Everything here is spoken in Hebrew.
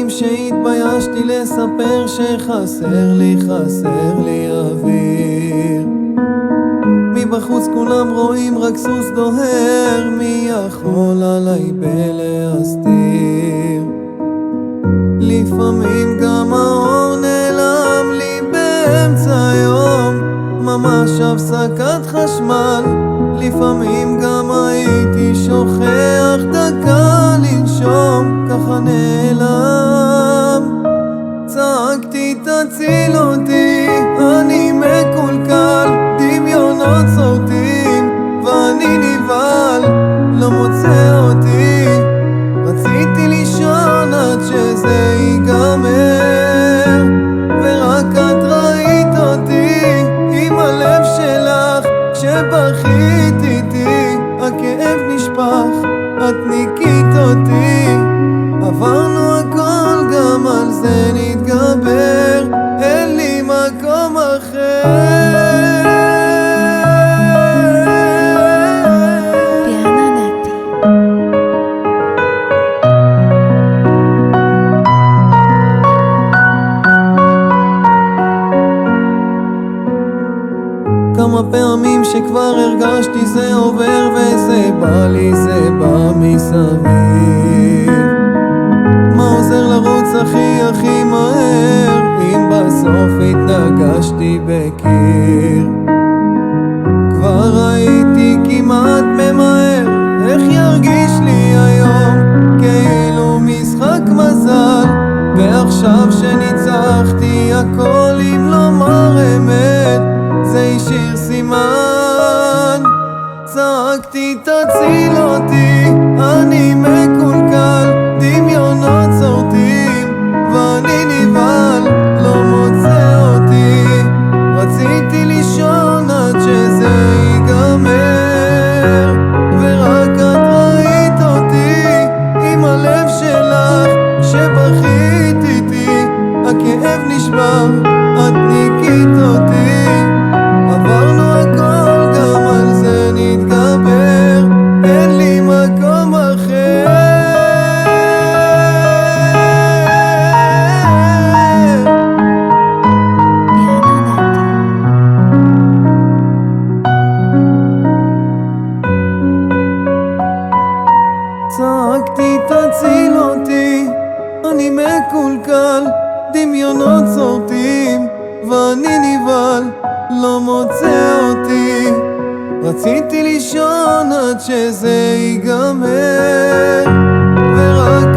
פעמים שהתביישתי לספר שחסר לי אוויר. מבחוץ כולם רואים רק סוס דוהר, מי יכול עליי בלהסתיר? לפעמים גם האור נעלם לי באמצע היום, ממש הפסקת חשמל. לפעמים גם הייתי שוכח דקה לנשום, ככה נעלם. צעקתי תציל אותי, אני מקולקל, דמיונות סורטים ואני נבהל, לא מוצא אותי. רציתי לישון עד שזה ייגמר, ורק את ראית אותי עם הלב שלך. כשבכית איתי הכאב נשפך, את ניקית אותי. עברנו הכל, גם על זה נתגבר, אין לי מקום אחר. כמה פעמים שכבר הרגשתי זה עובר וזה בא לי, זה בא מסביב. מה עוזר לרוץ הכי מהר אם בסוף התנגשתי בקיר? כבר הייתי כמעט ממהר, איך ירגיש לי היום? כאילו משחק מזל, ועכשיו שניצחתי הכל, אם לומר אמת זה השאיר סימן. צעקתי תציל אותי, אני מקולקל, דמיונות סורטים ואני נבהל, לא מוצא אותי. רציתי לישון עד שזה ייגמר, ורק את ראית אותי עם הלב שלך. כשבכית איתי הכאב נשבר, את ניקית אותי. עברנו הכל, גם על זה נתגבר, אין לי מקום אחר. צעקתי תציל אותי, אני מקולקל, דמיונות סורטים ואני נבהל, לא מוצא אותי. רציתי לישון עד שזה ייגמר, ורק